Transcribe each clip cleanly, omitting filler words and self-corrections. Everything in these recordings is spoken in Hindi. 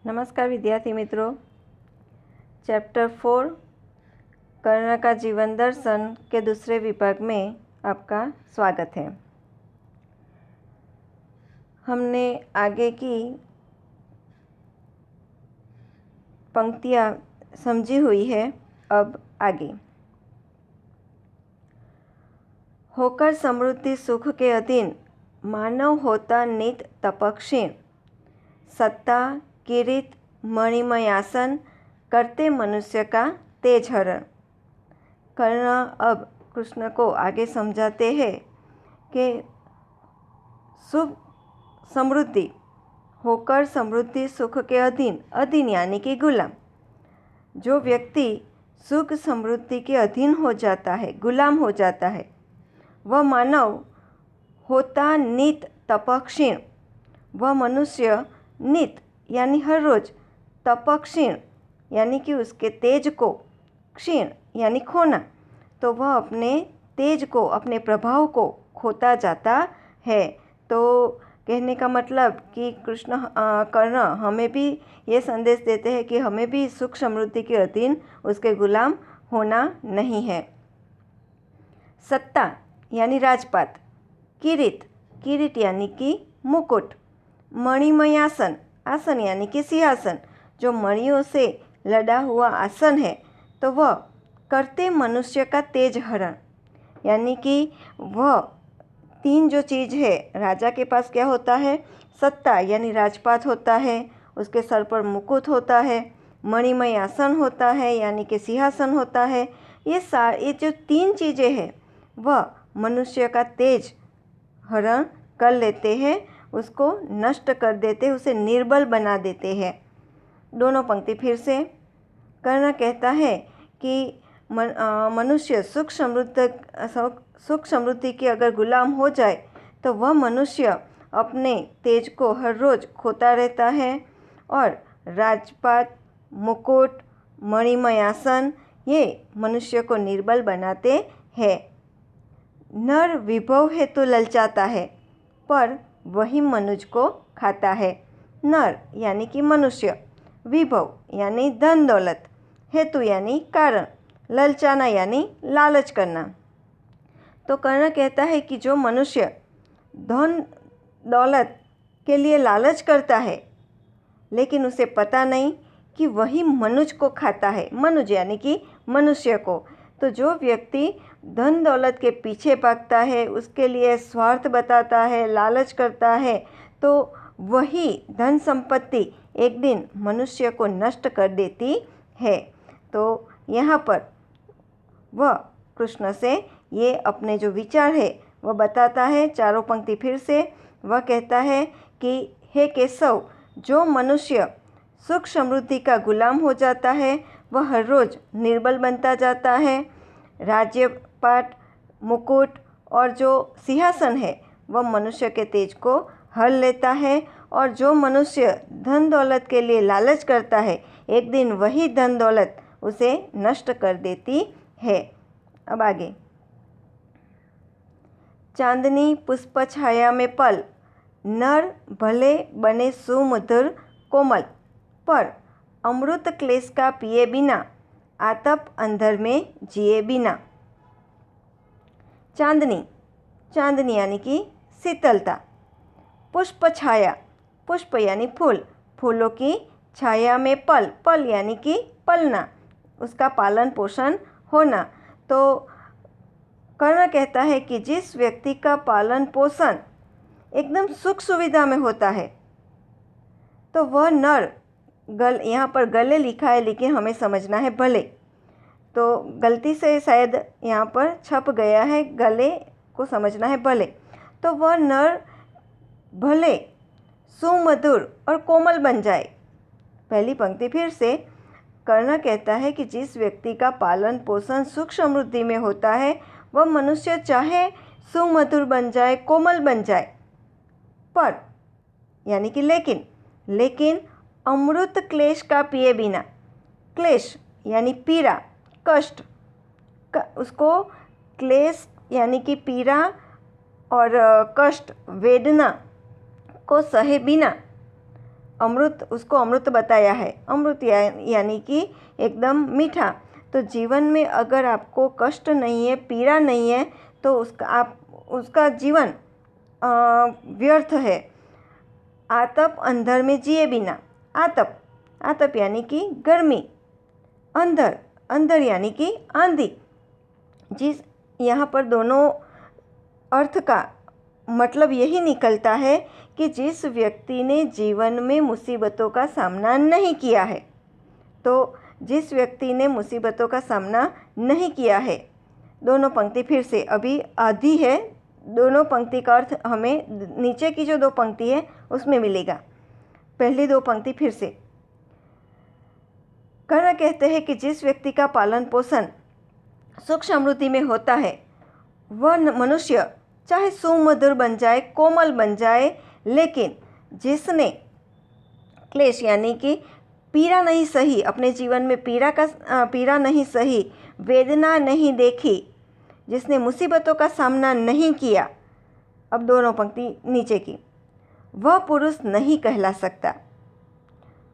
नमस्कार विद्यार्थी मित्रों। चैप्टर 4 कर्ण का जीवन दर्शन के दूसरे विभाग में आपका स्वागत है। हमने आगे की पंक्तियाँ समझी हुई है। अब आगे होकर समृद्धि सुख के अधीन मानव होता नित तपक्षीण, सत्ता किरीट मणिमय आसन करते मनुष्य का तेज हरण। कर्ण अब कृष्ण को आगे समझाते हैं कि सुख समृद्धि होकर समृद्धि सुख के अधीन, अधीन यानी कि गुलाम। जो व्यक्ति सुख समृद्धि के अधीन हो जाता है, गुलाम हो जाता है, वह मानव होता नित तपक्षीण, वह मनुष्य नित यानी हर रोज, तपक्षीण यानी कि उसके तेज को, क्षीण यानी खोना, तो वह अपने तेज को, अपने प्रभाव को खोता जाता है। तो कहने का मतलब कि कर्ण हमें भी ये संदेश देते हैं कि हमें भी सुख समृद्धि के अधीन उसके गुलाम होना नहीं है। सत्ता यानी राजपाट, किरीट, किरीट यानी कि मुकुट, मणिमय आसन, आसन यानी कि सिंहासन, जो मणियों से लदा हुआ आसन है, तो वह करते मनुष्य का तेज हरण, यानी कि वह तीन जो चीज़ है, राजा के पास क्या होता है? सत्ता यानी राजपाट होता है, उसके सर पर मुकुट होता है, मणिमय आसन होता है यानी कि सिंहासन होता है। ये जो तीन चीज़ें हैं वह मनुष्य का तेज हरण कर लेते हैं, उसको नष्ट कर देते हैं, उसे निर्बल बना देते हैं। दोनों पंक्ति फिर से। कर्ण कहता है कि मनुष्य सुख समृद्धि के अगर गुलाम हो जाए तो वह मनुष्य अपने तेज को हर रोज खोता रहता है और राजपाट, मुकुट, मणिमय आसन ये मनुष्य को निर्बल बनाते हैं। नर विभव हेतु ललचाता है पर वही मनुष्य को खाता है। नर यानी कि मनुष्य, विभव यानी धन दौलत, हेतु यानी कारण, ललचाना यानी लालच करना। तो कर्ण कहता है कि जो मनुष्य धन दौलत के लिए लालच करता है लेकिन उसे पता नहीं कि वही मनुष्य को खाता है, मनुष्य यानी कि मनुष्य को। तो जो व्यक्ति धन दौलत के पीछे भागता है, उसके लिए स्वार्थ बताता है, लालच करता है, तो वही धन संपत्ति एक दिन मनुष्य को नष्ट कर देती है। तो यहाँ पर वह कृष्ण से ये अपने जो विचार है वह बताता है। चारों पंक्ति फिर से। वह कहता है कि हे केशव, जो मनुष्य सुख समृद्धि का गुलाम हो जाता है वह हर रोज निर्बल बनता जाता है। राज्यपाट, मुकुट और जो सिंहासन है वह मनुष्य के तेज को हर लेता है, और जो मनुष्य धन दौलत के लिए लालच करता है एक दिन वही धन दौलत उसे नष्ट कर देती है। अब आगे। चांदनी पुष्प छाया में पल, नर भले बने सुमधुर कोमल, पर अमृत क्लेश का पिए बिना, आतप अंधर में जिए बिना। चांदनी, चांदनी यानी कि शीतलता। पुष्प छाया, पुष्प यानी फूल, फूलों की छाया में पल, पल यानी कि पलना, उसका पालन पोषण होना। तो कर्ण कहता है कि जिस व्यक्ति का पालन पोषण एकदम सुख सुविधा में होता है तो वह नर, यहाँ पर गले लिखा है लेकिन हमें समझना है भले, तो गलती से शायद यहाँ पर छप गया है, गले को समझना है भले। तो वह नर भले सुमधुर और कोमल बन जाए। पहली पंक्ति फिर से। कर्ण कहता है कि जिस व्यक्ति का पालन पोषण सुख समृद्धि में होता है वह मनुष्य चाहे सुमधुर बन जाए, कोमल बन जाए, पर यानी कि लेकिन अमृत क्लेश का पिए बिना। क्लेश यानी पीड़ा, कष्ट, उसको क्लेश यानी कि पीड़ा और कष्ट, वेदना को सहे बिना अमृत, उसको अमृत बताया है। अमृत यानी कि एकदम मीठा। तो जीवन में अगर आपको कष्ट नहीं है, पीड़ा नहीं है, तो उसका जीवन व्यर्थ है। आतप अंधर में जिए बिना। आतप यानी कि गर्मी, अंधर यानी कि आंधी। यहाँ पर दोनों अर्थ का मतलब यही निकलता है कि जिस व्यक्ति ने जीवन में मुसीबतों का सामना नहीं किया है, तो जिस व्यक्ति ने मुसीबतों का सामना नहीं किया है, दोनों पंक्ति फिर से, अभी आधी है, दोनों पंक्ति का अर्थ हमें नीचे की जो 2 पंक्ति है उसमें मिलेगा। पहली 2 पंक्ति फिर से। कर्ण कहते हैं कि जिस व्यक्ति का पालन पोषण सुख समृद्धि में होता है, वह मनुष्य चाहे सुमधुर बन जाए, कोमल बन जाए, लेकिन जिसने क्लेश यानी कि पीड़ा नहीं सही, अपने जीवन में पीड़ा नहीं सही, वेदना नहीं देखी, जिसने मुसीबतों का सामना नहीं किया, अब दोनों पंक्ति नीचे की, वह पुरुष नहीं कहला सकता,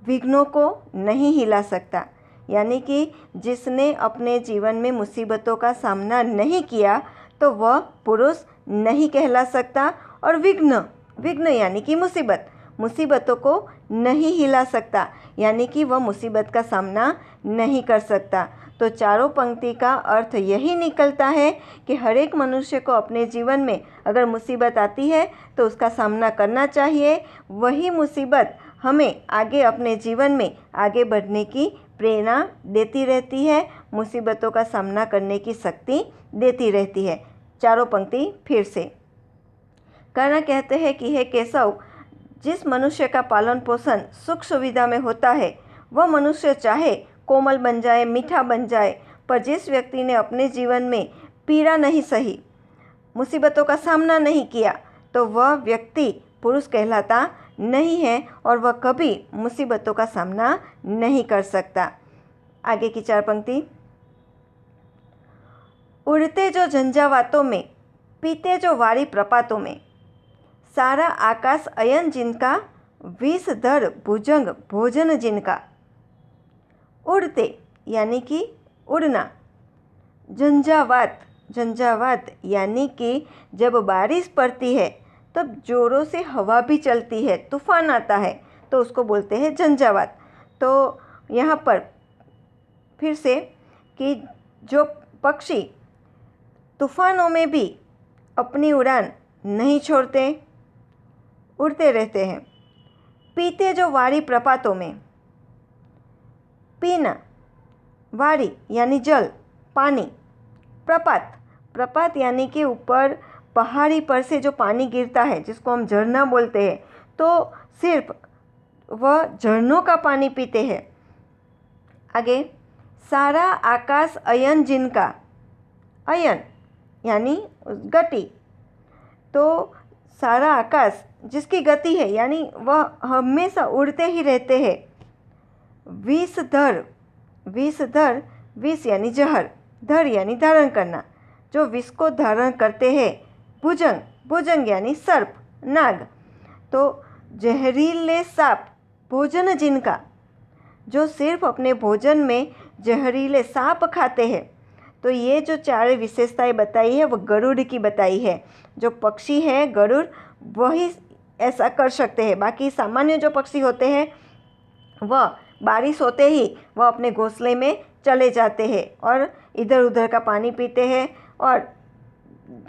विघ्नों को नहीं हिला सकता। यानी कि जिसने अपने जीवन में मुसीबतों का सामना नहीं किया, तो वह पुरुष नहीं कहला सकता। और विघ्न यानी कि मुसीबतों को नहीं हिला सकता, यानी कि वह मुसीबत का सामना नहीं कर सकता। तो चारों पंक्ति का अर्थ यही निकलता है कि हर एक मनुष्य को अपने जीवन में अगर मुसीबत आती है तो उसका सामना करना चाहिए। वही मुसीबत हमें आगे अपने जीवन में आगे बढ़ने की प्रेरणा देती रहती है, मुसीबतों का सामना करने की शक्ति देती रहती है। चारों पंक्ति फिर से। कर्ण कहते हैं कि हे केशव, जिस मनुष्य का पालन पोषण सुख सुविधा में होता है, वह मनुष्य चाहे कोमल बन जाए, मीठा बन जाए, पर जिस व्यक्ति ने अपने जीवन में पीड़ा नहीं सही, मुसीबतों का सामना नहीं किया, तो वह व्यक्ति पुरुष कहलाता नहीं है और वह कभी मुसीबतों का सामना नहीं कर सकता। आगे की 4 पंक्ति। उड़ते जो झंझावातों में, पीते जो वारी प्रपातों में, सारा आकाश अयन जिनका, विषधर भुजंग भोजन जिनका। उड़ते यानी कि उड़ना, झंझावात यानी कि जब बारिश पड़ती है तब ज़ोरों से हवा भी चलती है, तूफान आता है, तो उसको बोलते हैं झंझावात। तो यहाँ पर फिर से कि जो पक्षी तूफानों में भी अपनी उड़ान नहीं छोड़ते, उड़ते रहते हैं। पीते जो वारी प्रपातों में, पीना, वारी यानी जल, पानी, प्रपात यानी कि ऊपर पहाड़ी पर से जो पानी गिरता है जिसको हम झरना बोलते हैं, तो सिर्फ वह झरनों का पानी पीते हैं। आगे, सारा आकाश अयन जिनका, अयन यानी गति, तो सारा आकाश जिसकी गति है यानी वह हमेशा उड़ते ही रहते हैं। विषधर, विष यानी जहर, धर यानी धारण करना, जो विष को धारण करते हैं। भुजंग यानी सर्प, नाग, तो जहरीले सांप भोजन जिनका, जो सिर्फ अपने भोजन में जहरीले सांप खाते हैं। तो ये जो 4 विशेषताएं बताई है वह गरुड़ की बताई है। जो पक्षी है गरुड़, वही ऐसा कर सकते हैं। बाकी सामान्य जो पक्षी होते हैं वह बारिश होते ही वह अपने घोंसले में चले जाते हैं और इधर उधर का पानी पीते हैं और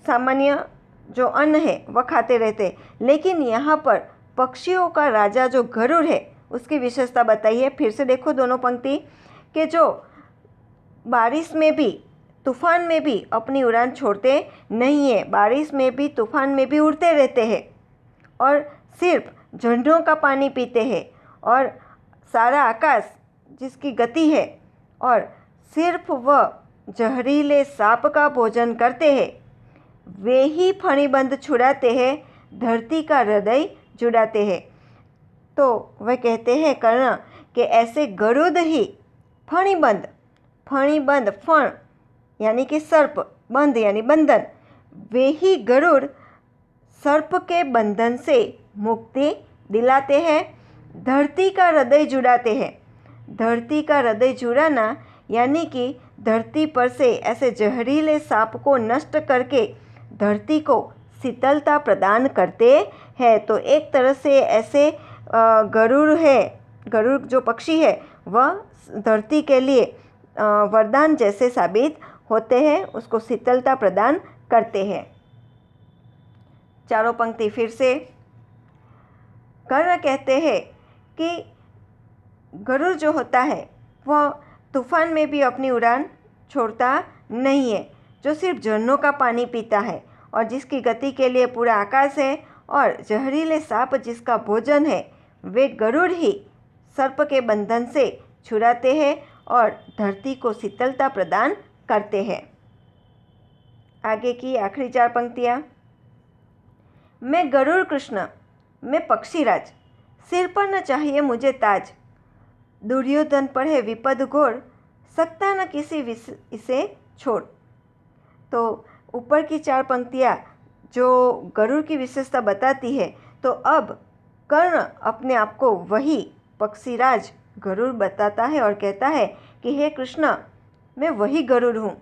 सामान्य जो अन्न है वह खाते रहते हैं। लेकिन यहाँ पर पक्षियों का राजा जो गरुड़ है उसकी विशेषता बताई है। फिर से देखो दोनों पंक्ति कि जो बारिश में भी, तूफान में भी अपनी उड़ान छोड़ते नहीं है, बारिश में भी, तूफान में भी उड़ते रहते हैं और सिर्फ झरनों का पानी पीते हैं। और सारा आकाश जिसकी गति है और सिर्फ वह जहरीले सांप का भोजन करते हैं। वे ही फणिबंध छुड़ाते हैं, धरती का हृदय जुड़ाते हैं। तो वह कहते हैं कर्ण कि ऐसे गरुड़ ही फणिबंध, फण यानी कि सर्प, बंध यानी बंधन, वे ही गरुड़ सर्प के बंधन से मुक्ति दिलाते हैं। धरती का हृदय जुड़ाते हैं। धरती का हृदय जुड़ाना यानी कि धरती पर से ऐसे जहरीले सांप को नष्ट करके धरती को शीतलता प्रदान करते हैं। तो एक तरह से ऐसे गरुड़ है, गरुड़ जो पक्षी है वह धरती के लिए वरदान जैसे साबित होते हैं, उसको शीतलता प्रदान करते हैं। चारों पंक्ति फिर से। कर्ण कहते हैं कि गरुड़ जो होता है वह तूफान में भी अपनी उड़ान छोड़ता नहीं है, जो सिर्फ झरनों का पानी पीता है और जिसकी गति के लिए पूरा आकाश है, और जहरीले सांप जिसका भोजन है, वे गरुड़ ही सर्प के बंधन से छुड़ाते हैं और धरती को शीतलता प्रदान करते हैं। आगे की आखिरी 4 पंक्तियाँ। मैं गरुड़ कृष्ण, मैं पक्षीराज, सिर पर न चाहिए मुझे ताज, दुर्योधन पर है विपद घोर, सकता न किसी इसे छोड़। तो ऊपर की 4 पंक्तियाँ जो गरुड़ की विशेषता बताती है, तो अब कर्ण अपने आप को वही पक्षीराज गरुड़ बताता है और कहता है कि हे कृष्ण, मैं वही गरुड़ हूँ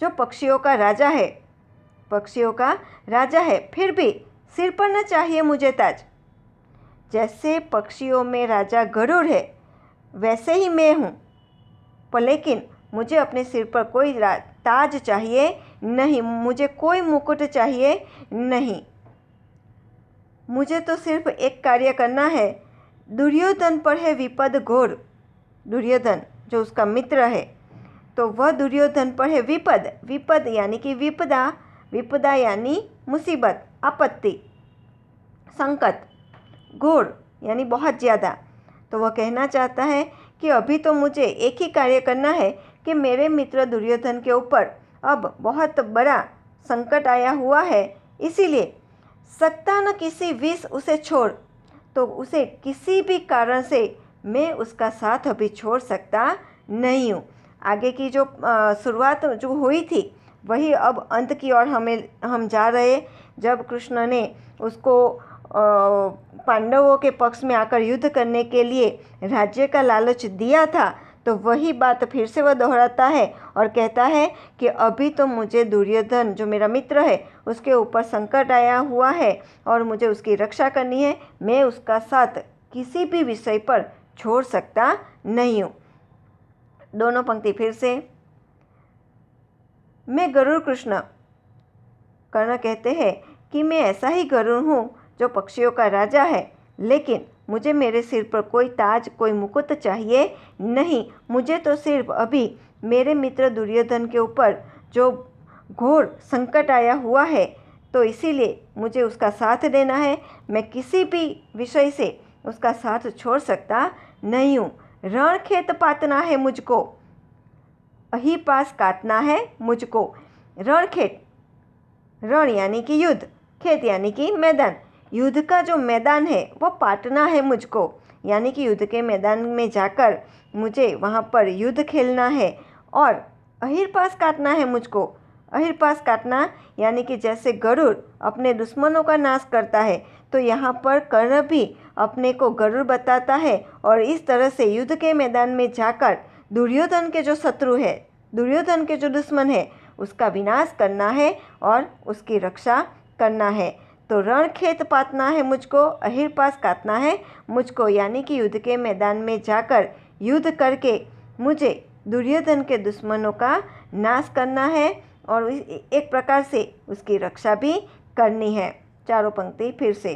जो पक्षियों का राजा है, पक्षियों का राजा है, फिर भी सिर पर न चाहिए मुझे ताज। जैसे पक्षियों में राजा गरुड़ है वैसे ही मैं हूँ, पर लेकिन मुझे अपने सिर पर कोई ताज चाहिए नहीं, मुझे कोई मुकुट चाहिए नहीं। मुझे तो सिर्फ एक कार्य करना है। दुर्योधन पर है विपद घोर, दुर्योधन जो उसका मित्र है, तो वह दुर्योधन पर है विपद, विपद यानी कि विपदा, विपदा यानी मुसीबत, आपत्ति, संकट, घोर यानी बहुत ज़्यादा। तो वह कहना चाहता है कि अभी तो मुझे एक ही कार्य करना है कि मेरे मित्र दुर्योधन के ऊपर अब बहुत बड़ा संकट आया हुआ है, इसीलिए सकता न किसी विष उसे छोड़, तो उसे किसी भी कारण से मैं उसका साथ अभी छोड़ सकता नहीं हूँ। आगे की जो शुरुआत जो हुई थी वही अब अंत की ओर हम जा रहे, जब कृष्ण ने उसको पांडवों के पक्ष में आकर युद्ध करने के लिए राज्य का लालच दिया था, तो वही बात फिर से वह दोहराता है और कहता है कि अभी तो मुझे दुर्योधन जो मेरा मित्र है उसके ऊपर संकट आया हुआ है और मुझे उसकी रक्षा करनी है, मैं उसका साथ किसी भी विषय पर छोड़ सकता नहीं हूँ। दोनों पंक्ति फिर से। मैं गरुड़ कृष्ण, कर्ण कहते हैं कि मैं ऐसा ही गरुड़ हूँ जो पक्षियों का राजा है, लेकिन मुझे मेरे सिर पर कोई ताज, कोई मुकुट चाहिए नहीं। मुझे तो सिर्फ अभी मेरे मित्र दुर्योधन के ऊपर जो घोर संकट आया हुआ है, तो इसीलिए मुझे उसका साथ देना है। मैं किसी भी विषय से उसका साथ छोड़ सकता नहीं हूँ। रण खेत पातना है मुझको, अही पास काटना है मुझको। रण खेत, रण यानी कि युद्ध, खेत यानी कि मैदान, युद्ध का जो मैदान है वो पाटना है मुझको, यानी कि युद्ध के मैदान में जाकर मुझे वहाँ पर युद्ध खेलना है। और अहिर पास काटना है मुझको। अहिर पास काटना यानी कि जैसे गरुड़ अपने दुश्मनों का नाश करता है, तो यहाँ पर कर्ण भी अपने को गरुड़ बताता है और इस तरह से युद्ध के मैदान में जाकर दुर्योधन के जो शत्रु है, दुर्योधन के जो दुश्मन है, उसका विनाश करना है और उसकी रक्षा करना है। तो रण खेत पातना है मुझको, अहिर पास काटना है मुझको, यानी कि युद्ध के मैदान में जाकर युद्ध करके मुझे दुर्योधन के दुश्मनों का नाश करना है और एक प्रकार से उसकी रक्षा भी करनी है। चारों पंक्ति फिर से।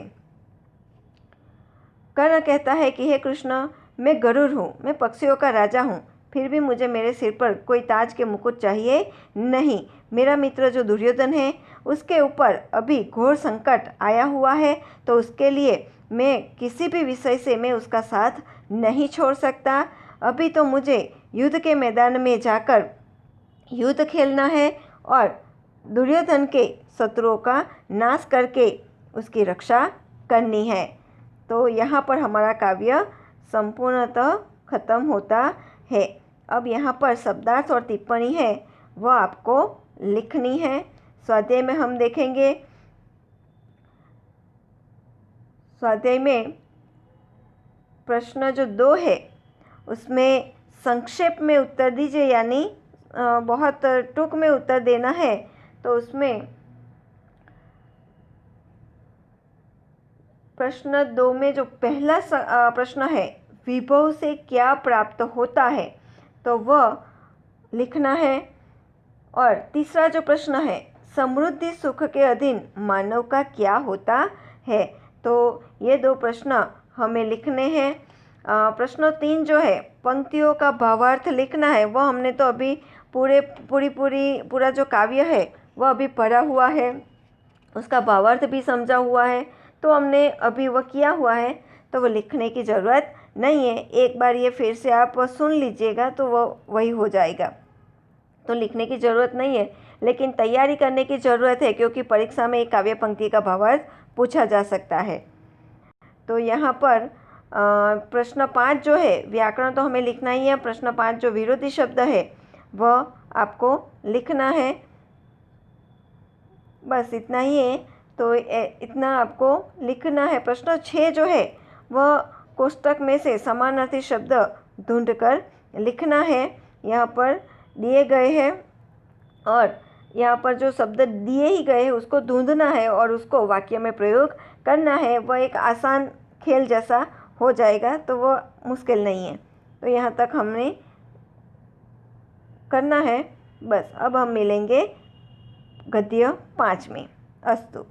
कर्ण कहता है कि हे कृष्ण, मैं गरुड़ हूँ, मैं पक्षियों का राजा हूँ, फिर भी मुझे मेरे सिर पर कोई ताज के मुकुट चाहिए नहीं। मेरा मित्र जो दुर्योधन है उसके ऊपर अभी घोर संकट आया हुआ है, तो उसके लिए मैं किसी भी विषय से मैं उसका साथ नहीं छोड़ सकता। अभी तो मुझे युद्ध के मैदान में जाकर युद्ध खेलना है और दुर्योधन के शत्रुओं का नाश करके उसकी रक्षा करनी है। तो यहाँ पर हमारा काव्य संपूर्णतः खत्म होता है। अब यहाँ पर शब्दार्थ और टिप्पणी है वह आपको लिखनी है। स्वाध्याय में हम देखेंगे, स्वाध्याय में प्रश्न जो 2 है उसमें संक्षेप में उत्तर दीजिए, यानी बहुत टूक में उत्तर देना है। तो उसमें प्रश्न 2 में जो पहला प्रश्न है, विभव से क्या प्राप्त होता है, तो वह लिखना है। और तीसरा जो प्रश्न है, समृद्धि सुख के अधीन मानव का क्या होता है, तो ये 2 प्रश्न हमें लिखने हैं। प्रश्न 3 जो है, पंक्तियों का भावार्थ लिखना है। वह हमने तो अभी पूरा जो काव्य है वह अभी पढ़ा हुआ है, उसका भावार्थ भी समझा हुआ है, तो हमने अभी वह किया हुआ है, तो वो लिखने की ज़रूरत नहीं है। एक बार ये फिर से आप सुन लीजिएगा तो वह वही हो जाएगा, तो लिखने की ज़रूरत नहीं है। लेकिन तैयारी करने की ज़रूरत है, क्योंकि परीक्षा में एक काव्य पंक्ति का भावार्थ पूछा जा सकता है। तो यहाँ पर प्रश्न 5 जो है, व्याकरण तो हमें लिखना ही है। प्रश्न 5 जो विरोधी शब्द है वह आपको लिखना है। बस इतना ही है, तो इतना आपको लिखना है। प्रश्न 6 जो है वह कोष्टक में से समानार्थी शब्द ढूंढकर लिखना है। यहाँ पर दिए गए हैं और यहाँ पर जो शब्द दिए ही गए हैं उसको ढूंढना है और उसको वाक्य में प्रयोग करना है। वह एक आसान खेल जैसा हो जाएगा, तो वो मुश्किल नहीं है। तो यहाँ तक हमने करना है। बस अब हम मिलेंगे गद्य 5 में। अस्तु।